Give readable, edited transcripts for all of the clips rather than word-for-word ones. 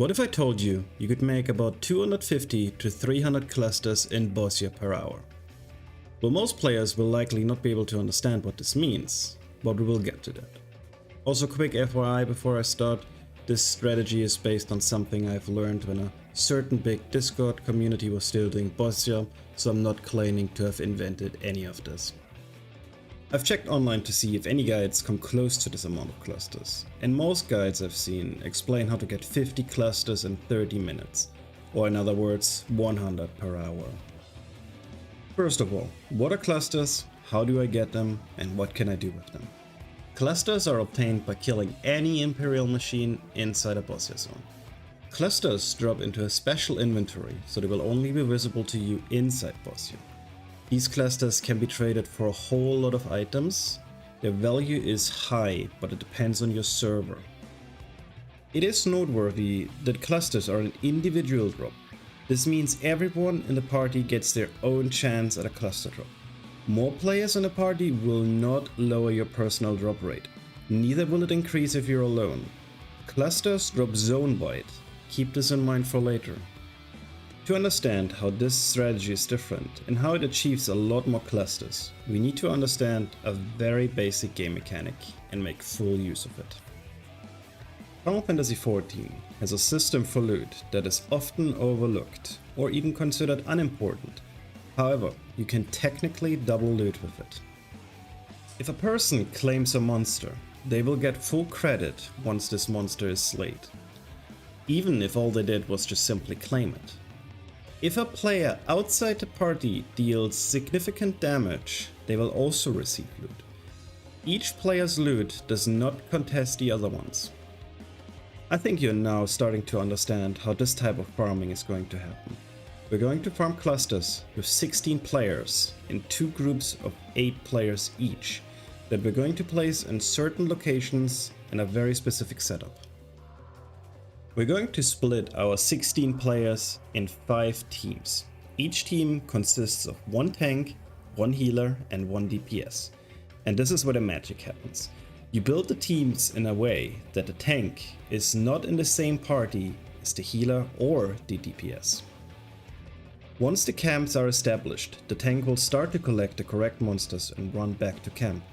What if I told you you could make about 250 to 300 clusters in Bozja per hour? Well, most players will likely not be able to understand what this means, but we will get to that. Also, quick FYI before I start, this strategy is based on something I've learned when a certain big Discord community was still doing Bozja, so I'm not claiming to have invented any of this. I've checked online to see if any guides come close to this amount of clusters, and most guides I've seen explain how to get 50 clusters in 30 minutes, or in other words, 100 per hour. First of all, what are clusters, how do I get them, and what can I do with them? Clusters are obtained by killing any Imperial machine inside a Bozja zone. Clusters drop into a special inventory, so they will only be visible to you inside Bozja. These clusters can be traded for a whole lot of items. Their value is high, but it depends on your server. It is noteworthy that clusters are an individual drop. This means everyone in the party gets their own chance at a cluster drop. More players in the party will not lower your personal drop rate. Neither will it increase if you're alone. Clusters drop zone-wide. Keep this in mind for later. To understand how this strategy is different and how it achieves a lot more clusters, we need to understand a very basic game mechanic and make full use of it. Final Fantasy XIV has a system for loot that is often overlooked or even considered unimportant. However, you can technically double loot with it. If a person claims a monster, they will get full credit once this monster is slayed, even if all they did was just simply claim it. If a player outside the party deals significant damage, they will also receive loot. Each player's loot does not contest the other ones. I think you're now starting to understand how this type of farming is going to happen. We're going to farm clusters with 16 players in 2 groups of 8 players each that we're going to place in certain locations in a very specific setup. We're going to split our 16 players in 5 teams. Each team consists of 1 tank, 1 healer and 1 DPS. And this is where the magic happens. You build the teams in a way that the tank is not in the same party as the healer or the DPS. Once the camps are established, the tank will start to collect the correct monsters and run back to camp.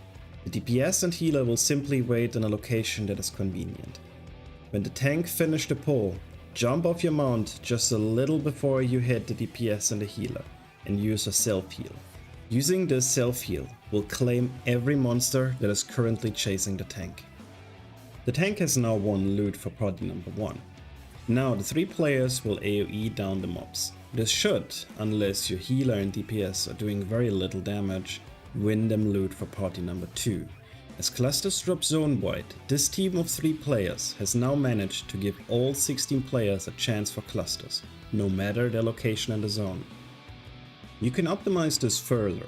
The DPS and healer will simply wait in a location that is convenient. When the tank finishes the pull, jump off your mount just a little before you hit the DPS and the healer and use a self-heal. Using this self-heal will claim every monster that is currently chasing the tank. The tank has now won loot for party number 1. Now the 3 players will AoE down the mobs. This should, unless your healer and DPS are doing very little damage, win them loot for party number 2. As clusters drop zone-wide, this team of 3 players has now managed to give all 16 players a chance for clusters, no matter their location in the zone. You can optimize this further.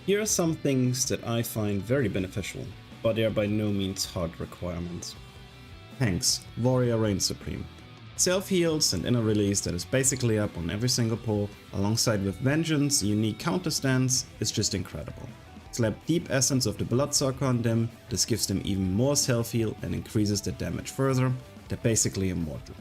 Here are some things that I find very beneficial, but they are by no means hard requirements. Tanks, Warrior Reigns Supreme. Self-heals and inner release that is basically up on every single pull, alongside with Vengeance, unique counter stance, is just incredible. Slap Deep Essence of the Bloodsucker on them, this gives them even more self-heal and increases their damage further. They're basically immortal.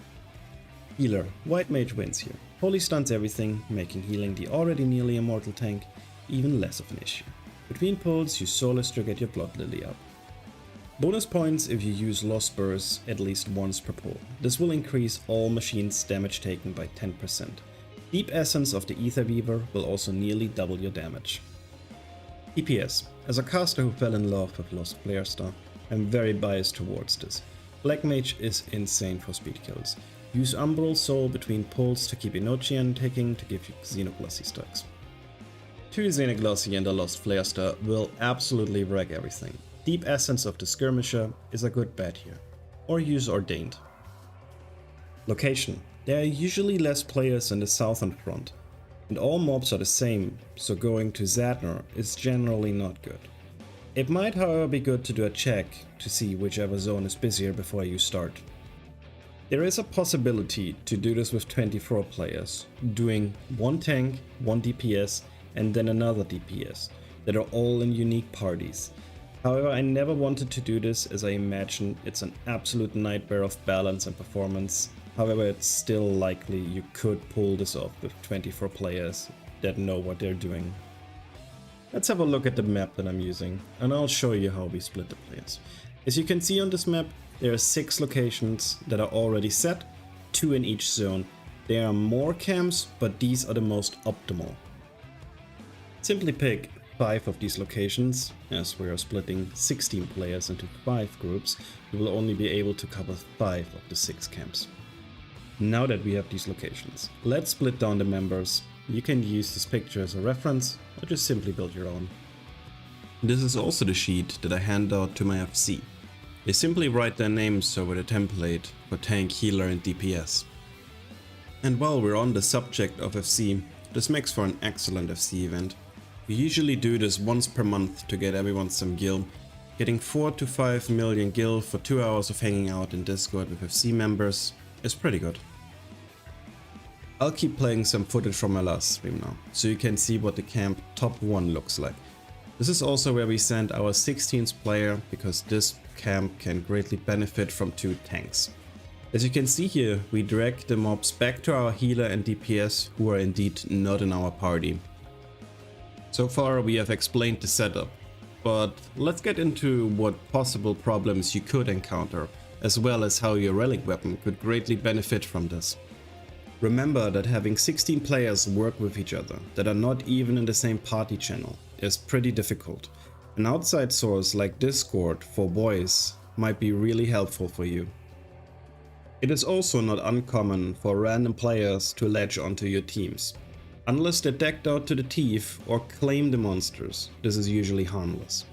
Healer, White Mage wins here. Holy stuns everything, making healing the already nearly immortal tank even less of an issue. Between pulls, use Soulless to get your Blood Lily up. Bonus points if you use Lost Burst at least once per pull. This will increase all machines' damage taken by 10%. Deep Essence of the Ether Weaver will also nearly double your damage. DPS. As a caster who fell in love with Lost Player Star, I'm very biased towards this. Black Mage is insane for speed kills. Use Umbral Soul between pulls to keep Enochian ticking to give you Xenoglossy stacks. 2 Xenoglossy and a Lost Flare Star will absolutely wreck everything. Deep Essence of the Skirmisher is a good bet here. Or use Ordained. Location. There are usually less players in the southern front, and all mobs are the same, so going to Zadnor is generally not good. It might however be good to do a check to see whichever zone is busier before you start. There is a possibility to do this with 24 players, doing 1 tank, 1 DPS and then another DPS, that are all in unique parties. However, I never wanted to do this as I imagine it's an absolute nightmare of balance and performance, However, it's still likely you could pull this off with 24 players that know what they're doing. Let's have a look at the map that I'm using, and I'll show you how we split the players. As you can see on this map, there are 6 locations that are already set, 2 in each zone. There are more camps, but these are the most optimal. Simply pick 5 of these locations. As we are splitting 16 players into 5 groups, we will only be able to cover 5 of the 6 camps. Now that we have these locations, let's split down the members. You can use this picture as a reference, or just simply build your own. This is also the sheet that I hand out to my FC. They simply write their names over the template for tank, healer and DPS. And while we're on the subject of FC, this makes for an excellent FC event. We usually do this once per month to get everyone some gil. Getting 4 to 5 million gil for 2 hours of hanging out in Discord with FC members is pretty good. I'll keep playing some footage from my last stream now, so you can see what the camp top 1 looks like. This is also where we send our 16th player, because this camp can greatly benefit from 2 tanks. As you can see here, we drag the mobs back to our healer and DPS who are indeed not in our party. So far we have explained the setup, but let's get into what possible problems you could encounter, as well as how your relic weapon could greatly benefit from this. Remember that having 16 players work with each other that are not even in the same party channel is pretty difficult. An outside source like Discord for voice might be really helpful for you. It is also not uncommon for random players to latch onto your teams. Unless they're decked out to the teeth or claim the monsters, this is usually harmless.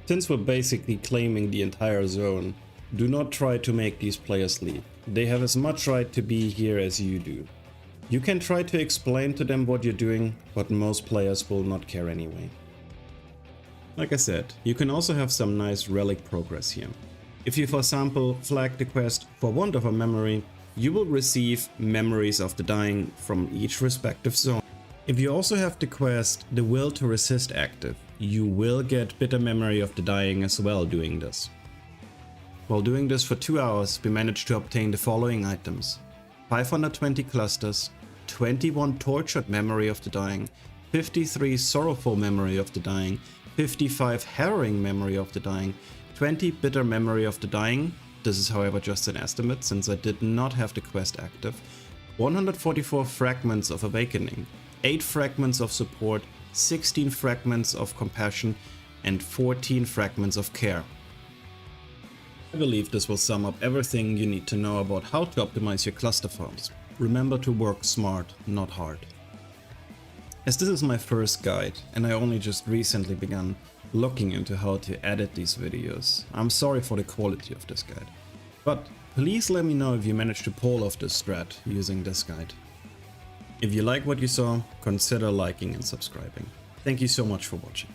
Since we're basically claiming the entire zone, do not try to make these players leave. They have as much right to be here as you do. You can try to explain to them what you're doing, but most players will not care anyway. Like I said, you can also have some nice relic progress here. If you, for example, flag the quest for Want of a Memory, you will receive Memories of the Dying from each respective zone. If you also have the quest The Will to Resist active, you will get Bitter Memory of the Dying as well doing this. While doing this for 2 hours, we managed to obtain the following items: 520 clusters, 21 Tortured Memory of the Dying, 53 Sorrowful Memory of the Dying, 55 Harrowing Memory of the Dying, 20 Bitter Memory of the Dying, this is however just an estimate since I did not have the quest active, 144 Fragments of Awakening, 8 Fragments of Support, 16 Fragments of Compassion, and 14 Fragments of Care. I believe this will sum up everything you need to know about how to optimize your cluster farms. Remember to work smart, not hard. As this is my first guide and I only just recently began looking into how to edit these videos, I'm sorry for the quality of this guide. But please let me know if you managed to pull off this strat using this guide. If you like what you saw, consider liking and subscribing. Thank you so much for watching.